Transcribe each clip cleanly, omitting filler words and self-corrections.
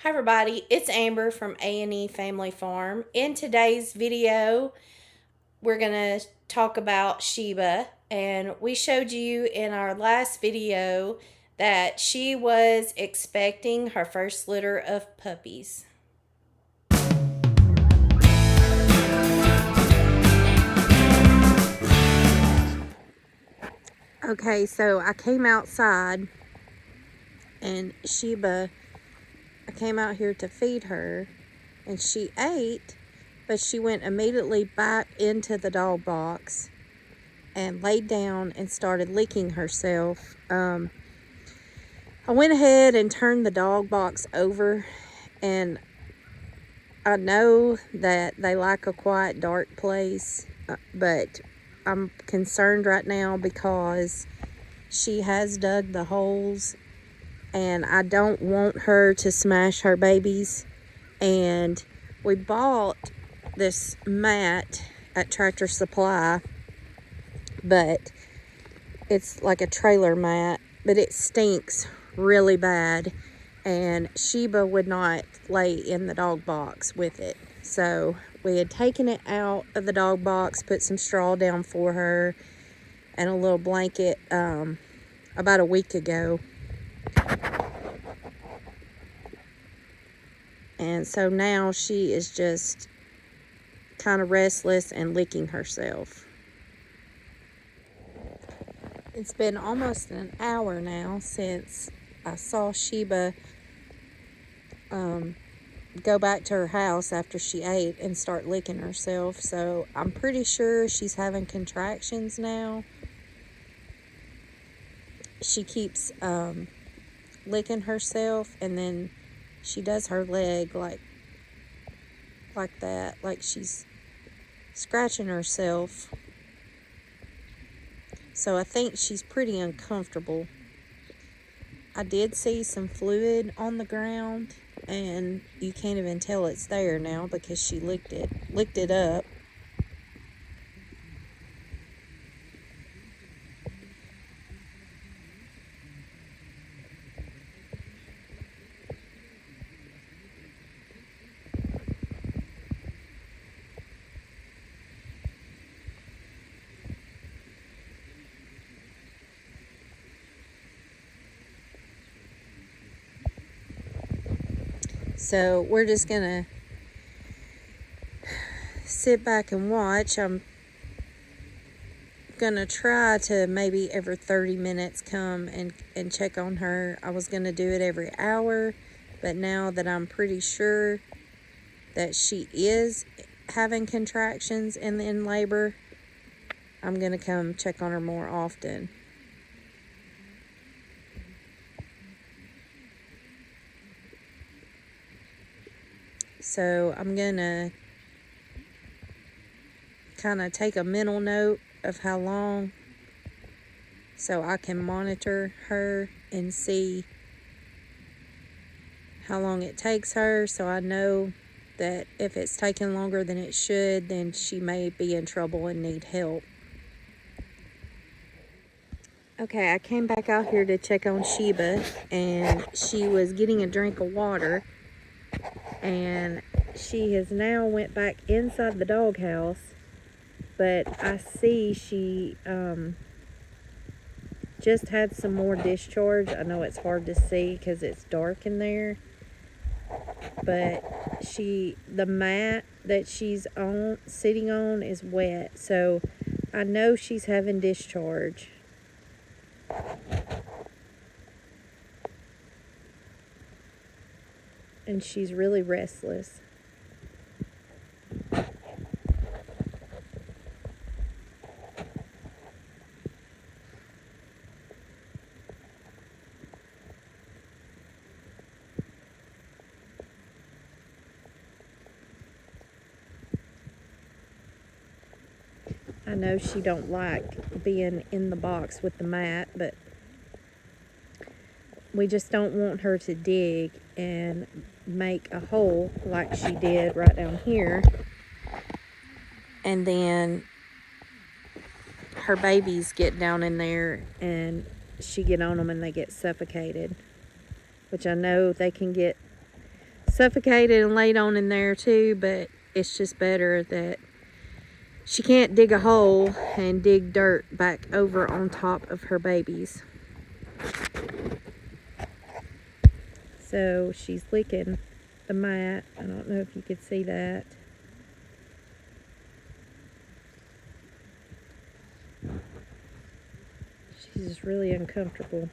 Hi everybody, it's Amber from A&E Family Farm. In today's video, we're going to talk about Sheba, and we showed you in our last video that she was expecting her first litter of puppies. Okay, so I came outside and Sheba, I came out here to feed her and she ate, but she went immediately back into the dog box and laid down and started licking herself. I went ahead and turned the dog box over, and I know that they like a quiet, dark place, but I'm concerned right now because she has dug the holes and I don't want her to smash her babies. And we bought this mat at Tractor Supply, but it's like a trailer mat, but it stinks really bad, and Sheba would not lay in the dog box with it. So we had taken it out of the dog box, put some straw down for her and a little blanket about a week ago. And so now she is just kind of restless and licking herself. It's been almost an hour now since I saw Sheba go back to her house after she ate and start licking herself. So I'm pretty sure she's having contractions now. She keeps licking herself, and then she does her leg like that, like she's scratching herself. So I think she's pretty uncomfortable. I did see some fluid on the ground, and you can't even tell it's there now because she licked it up. So we're just gonna sit back and watch. I'm gonna try to maybe every 30 minutes come and check on her. I was gonna do it every hour, but now that I'm pretty sure that she is having contractions and in labor, I'm gonna come check on her more often. So I'm gonna kind of take a mental note of how long, so I can monitor her and see how long it takes her, so I know that if it's taking longer than it should, then she may be in trouble and need help. Okay, I came back out here to check on Sheba, and she was getting a drink of water, and she has now went back inside the doghouse, but I see she just had some more discharge. I know it's hard to see because it's dark in there, but the mat that she's sitting on is wet, so I know she's having discharge. And she's really restless. I know she don't like being in the box with the mat, but we just don't want her to dig and make a hole like she did right down here, and then her babies get down in there and she get on them and they get suffocated, which I know they can get suffocated and laid on in there too, but it's just better that she can't dig a hole and dig dirt back over on top of her babies. So she's licking the mat. I don't know if you could see that. She's just really uncomfortable.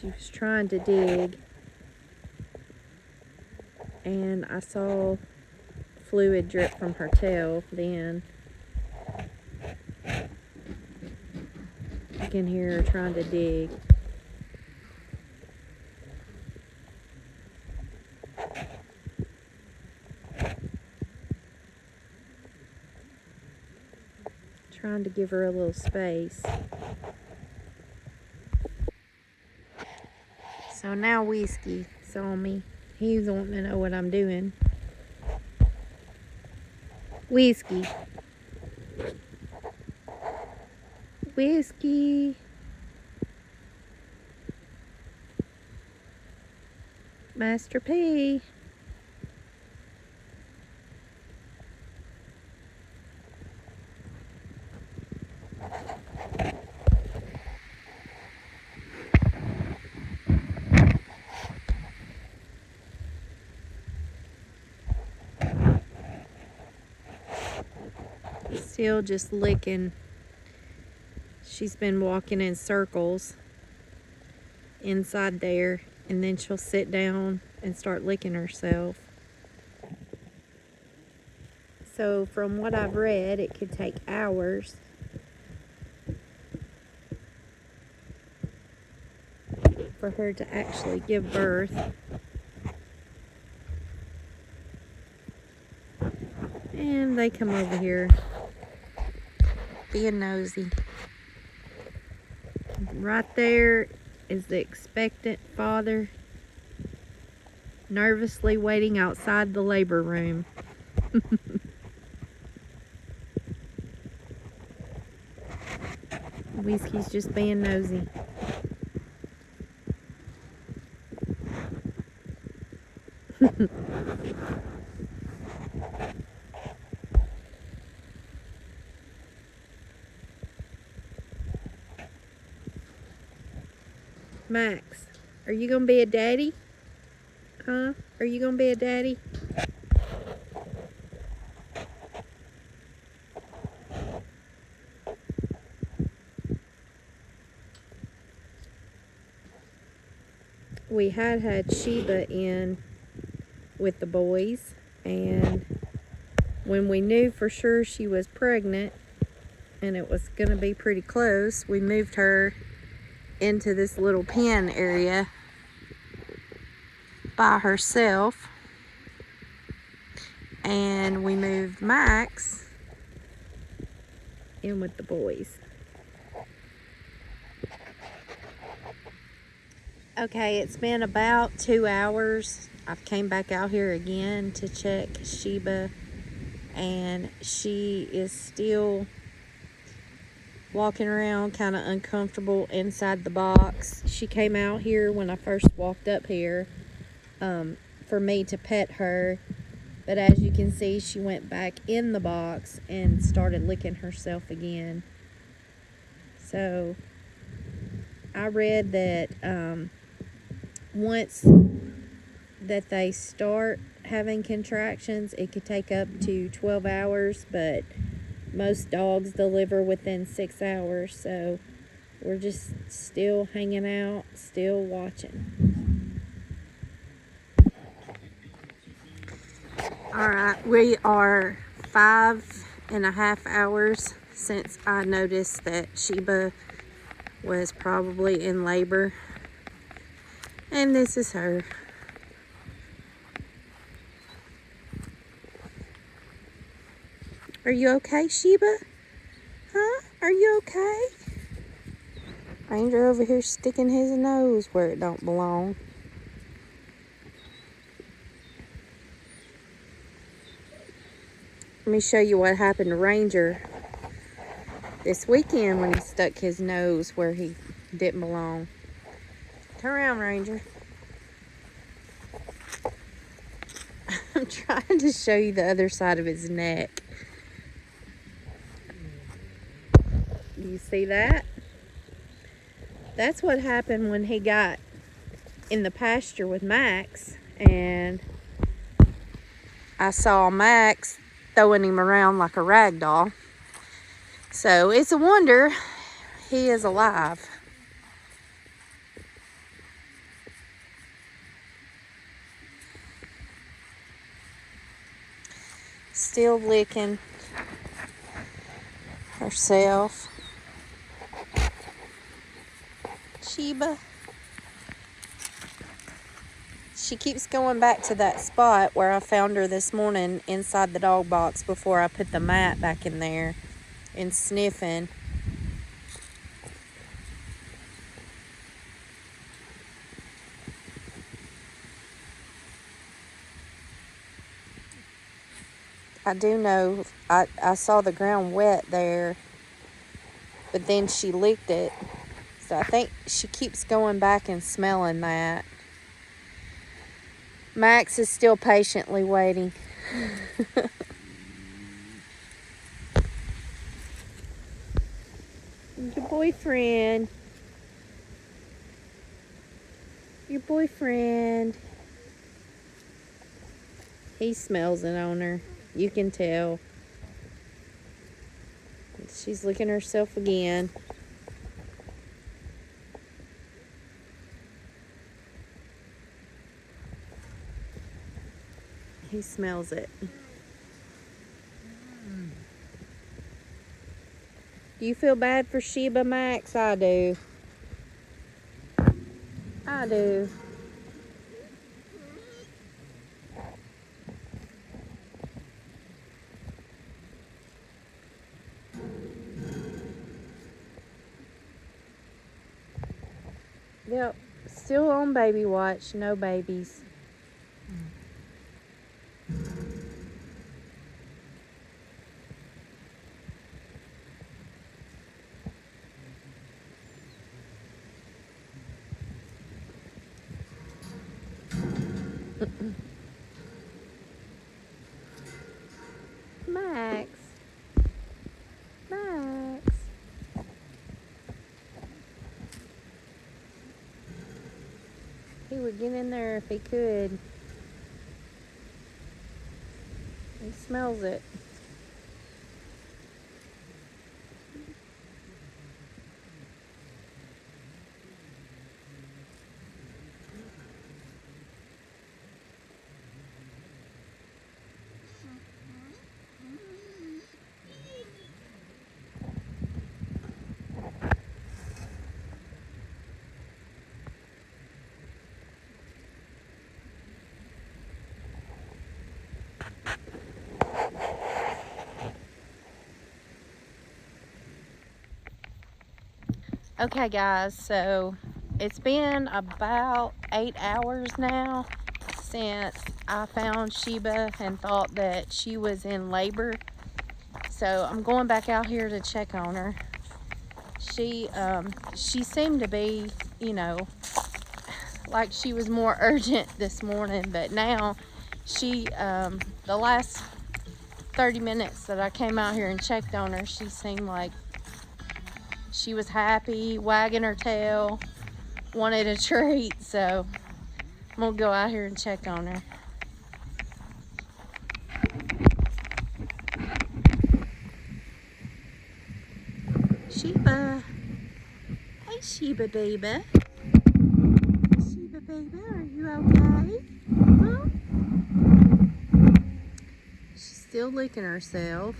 She was trying to dig, and I saw fluid drip from her tail then. You can hear her trying to dig. Trying to give her a little space. So now Whiskey saw me. He's wanting to know what I'm doing. Whiskey. Whiskey. Master P. Still just licking. She's been walking in circles inside there, and then she'll sit down and start licking herself. So from what I've read, it could take hours for her to actually give birth. And they come over here being nosy. Right there is the expectant father, nervously waiting outside the labor room. Whiskey's just being nosy. Max, are you gonna be a daddy? Huh? Are you gonna be a daddy? We had Sheba in with the boys, and when we knew for sure she was pregnant and it was gonna be pretty close, we moved her into this little pen area by herself, and we moved Max in with the boys. Okay, it's been about 2 hours. I've came back out here again to check Sheba, and she is still walking around kind of uncomfortable inside the box. She came out here when I first walked up here for me to pet her, but as you can see, she went back in the box and started licking herself again. So I read that once that they start having contractions, it could take up to 12 hours, but most dogs deliver within 6 hours. So we're just still hanging out, still watching. All right, we are 5.5 hours since I noticed that Sheba was probably in labor. And this is her. Are you okay, Sheba? Huh? Are you okay? Ranger over here sticking his nose where it don't belong. Let me show you what happened to Ranger this weekend when he stuck his nose where he didn't belong. Turn around, Ranger. I'm trying to show you the other side of his neck. You see that? That's what happened when he got in the pasture with Max, and I saw Max throwing him around like a rag doll. So it's a wonder he is alive. Still licking herself. Sheba. She keeps going back to that spot where I found her this morning inside the dog box before I put the mat back in there, and sniffing. I do know I saw the ground wet there, but then she licked it. So I think she keeps going back and smelling that. Max is still patiently waiting. Your boyfriend. Your boyfriend. He smells it on her. You can tell. She's licking herself again. He smells it. Do you feel bad for Sheba, Max? I do. I do. Yep. Still on baby watch. No babies. Max. Max. He would get in there if he could. He smells it. Okay guys, so it's been about 8 hours now since I found Sheba and thought that she was in labor. So I'm going back out here to check on her. She seemed to be, you know, like she was more urgent this morning, but now she, the last 30 minutes that I came out here and checked on her, she seemed like she was happy, wagging her tail, wanted a treat. So I'm gonna go out here and check on her. Sheba. Hey, Sheba baby. Sheba baby, are you okay? Huh? She's still licking herself.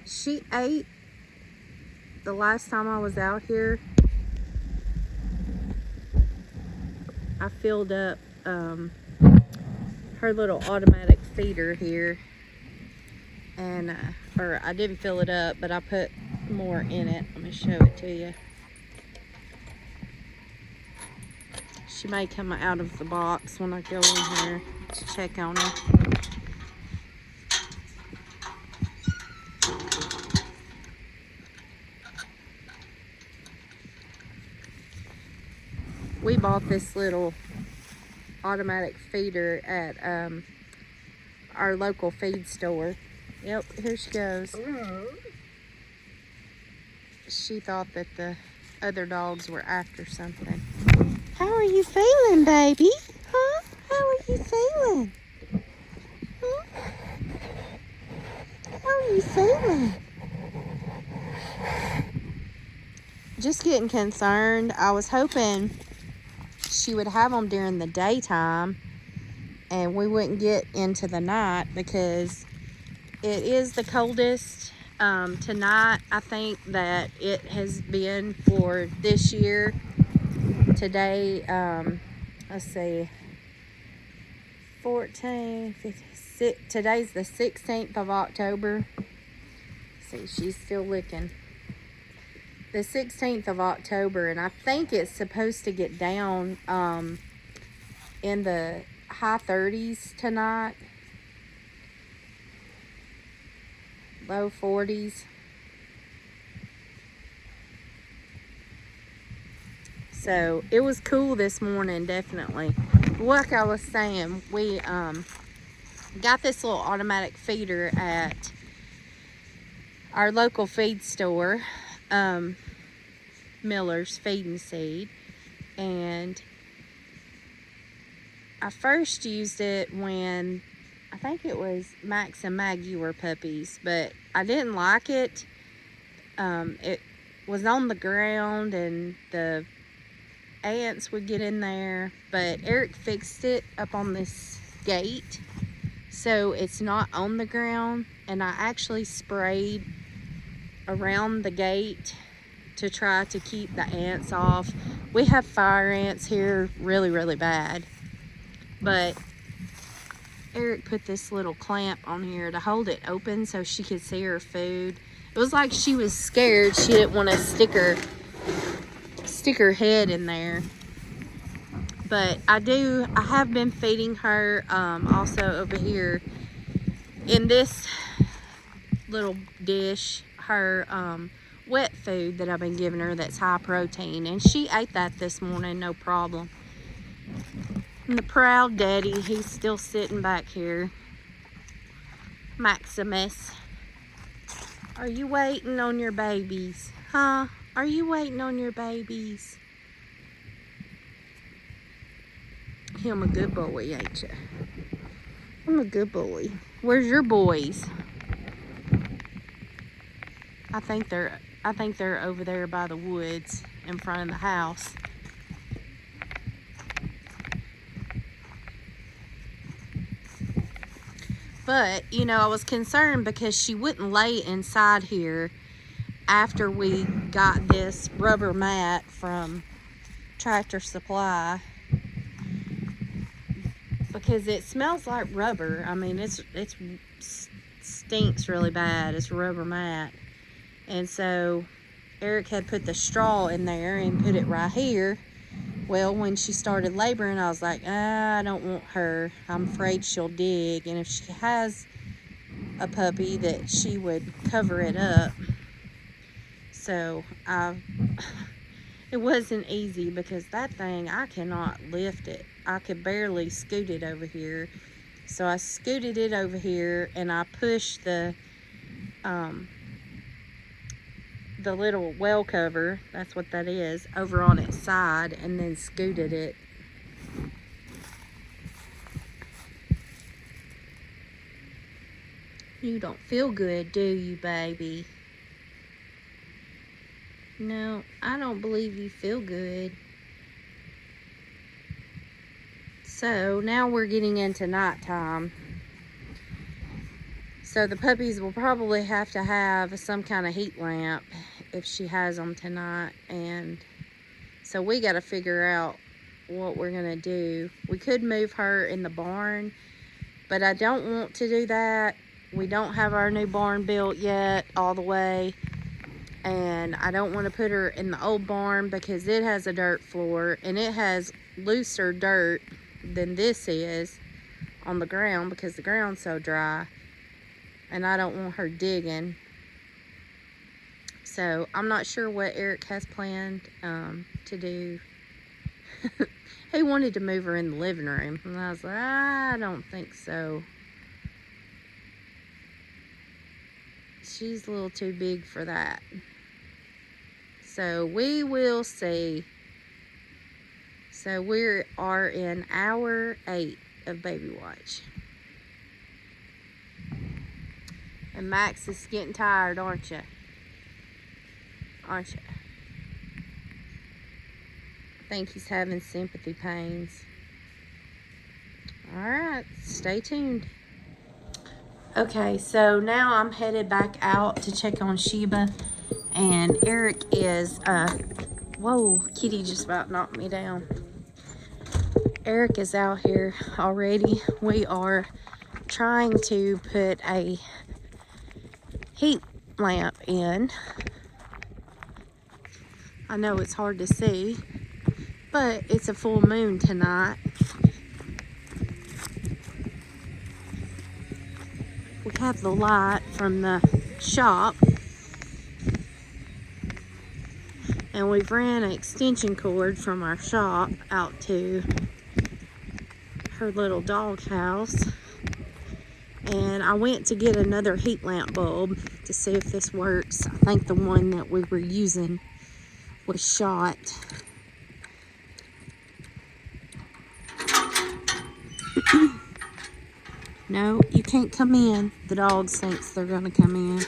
She ate the last time I was out here. I filled up her little automatic feeder here, and or I didn't fill it up, but I put more in it. Let me show it to you. She may come out of the box when I go in here to check on her. we bought this little automatic feeder at our local feed store. Yep, here she goes. She thought that the other dogs were after something. How are you feeling, baby? Huh? How are you feeling? Huh? How are you feeling? Just getting concerned. I was hoping she would have them during the daytime and we wouldn't get into the night, because it is the coldest tonight I think that it has been for this year. Today, let's see, 14, 15, today's the 16th of October. See, she's still licking. The 16th of October, and I think it's supposed to get down in the high 30s tonight, low 40s. So it was cool this morning, definitely. Like I was saying, we got this little automatic feeder at our local feed store, Miller's Feed and Seed, and I first used it when I think it was Max and Maggie were puppies, but I didn't like it. It was on the ground and the ants would get in there, but Eric fixed it up on this gate so it's not on the ground, and I actually sprayed around the gate to try to keep the ants off. We have fire ants here really, really bad, but Eric put this little clamp on here to hold it open so she could see her food. It was like she was scared. She didn't want to stick her head in there. But I have been feeding her also over here in this little dish, her wet food that I've been giving her that's high protein, and she ate that this morning, no problem. And the proud daddy, he's still sitting back here. Maximus, are you waiting on your babies? Huh? Are you waiting on your babies? I'm a good boy, ain't you? I'm a good boy. Where's your boys? I think they're over there by the woods in front of the house. But, you know, I was concerned because she wouldn't lay inside here after we got this rubber mat from Tractor Supply, because it smells like rubber. I mean, it stinks really bad. It's a rubber mat. And so Eric had put the straw in there and put it right here. Well, when she started laboring, I was like, I don't want her. I'm afraid she'll dig. And if she has a puppy, that she would cover it up. So it wasn't easy, because that thing, I cannot lift it. I could barely scoot it over here. So I scooted it over here, and I pushed the little well cover, that's what that is, over on its side, and then scooted it. You don't feel good, do you, baby? No, I don't believe you feel good. So now we're getting into nighttime. So the puppies will probably have to have some kind of heat lamp if she has them tonight. And so we got to figure out what we're going to do. We could move her in the barn, but I don't want to do that. We don't have our new barn built yet all the way. And I don't want to put her in the old barn because it has a dirt floor and it has looser dirt than this is on the ground, because the ground's so dry. And I don't want her digging. So I'm not sure what Eric has planned to do. He wanted to move her in the living room, and I was like, I don't think so. She's a little too big for that. So we will see. So we are in hour 8 of baby watch. And Max is getting tired, aren't you? Aren't you? I think he's having sympathy pains. Alright, stay tuned. Okay, so now I'm headed back out to check on Sheba. And Eric is, whoa, Kitty just about knocked me down. Eric is out here already. We are trying to put a heat lamp in. I know it's hard to see, but it's a full moon tonight. We have the light from the shop, and we've ran an extension cord from our shop out to her little dog house. And I went to get another heat lamp bulb to see if this works. I think the one that we were using was shot. No, you can't come in. The dogs thinks they're gonna come in.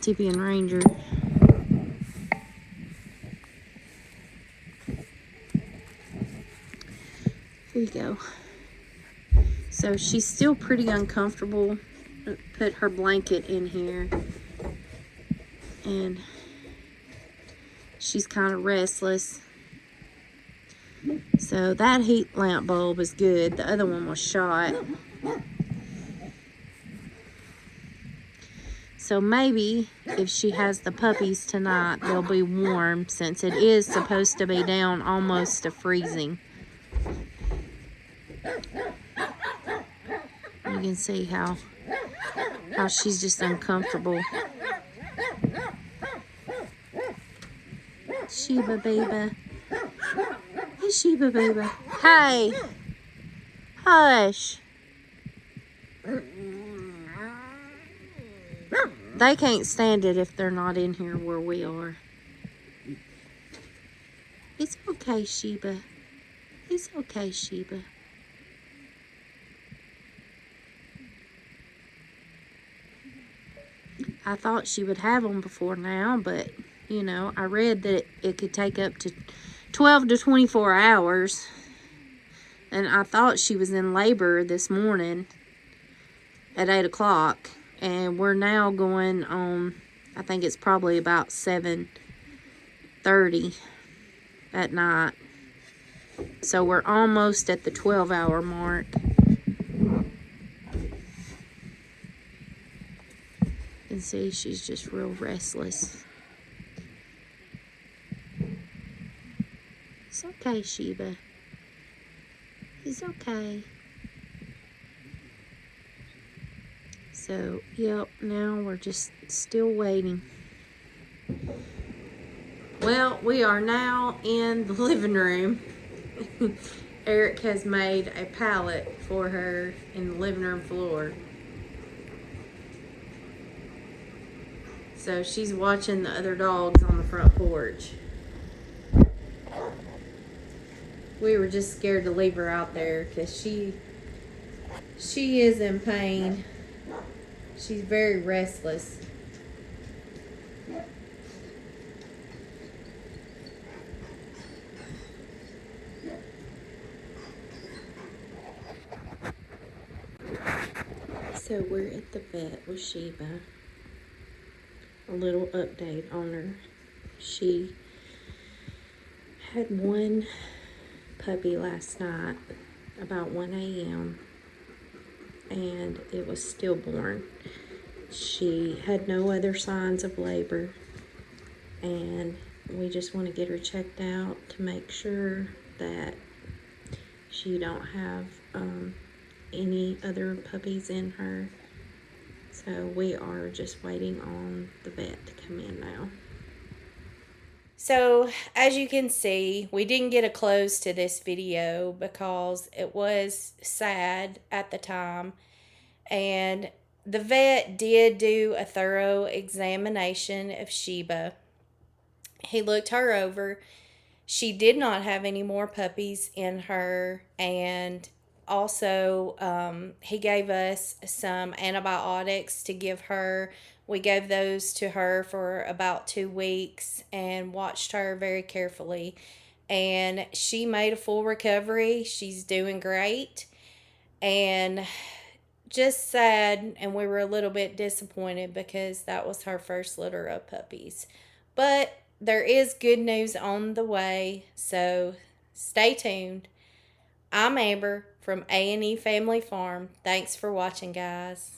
Tippy and Ranger. Here you go. So she's still pretty uncomfortable. Put her blanket in here. And she's kind of restless. So that heat lamp bulb is good. The other one was shot. So maybe if she has the puppies tonight, they'll be warm, since it is supposed to be down almost to freezing. You can see how she's just uncomfortable. Sheba baby. Hey Sheba baby. Hey. Hush. They can't stand it if they're not in here where we are. It's okay, Sheba. It's okay, Sheba. I thought she would have them before now, but, you know, I read that it could take up to 12 to 24 hours. And I thought she was in labor this morning at 8 o'clock. And we're now going on, I think it's probably about 7:30 at night. So we're almost at the 12-hour mark. You can see she's just real restless. It's okay, Sheba. It's okay. So, yep, now we're just still waiting. Well, we are now in the living room. Eric has made a pallet for her in the living room floor. So she's watching the other dogs on the front porch. We were just scared to leave her out there because she is in pain. She's very restless. So we're at the vet with Sheba. A little update on her. She had one puppy last night about 1 a.m. and it was stillborn. She had no other signs of labor, and we just want to get her checked out to make sure that she don't have any other puppies in her. So we are just waiting on the vet to come in now. So, as you can see, we didn't get a close to this video because it was sad at the time. And the vet did do a thorough examination of Sheba. He looked her over. She did not have any more puppies in her, and also he gave us some antibiotics to give her. We gave those to her for about 2 weeks and watched her very carefully, and she made a full recovery. She's doing great, and just sad, and we were a little bit disappointed because that was her first litter of puppies. But there is good news on the way, so stay tuned. I'm Amber from A&E Family Farm. Thanks for watching, guys.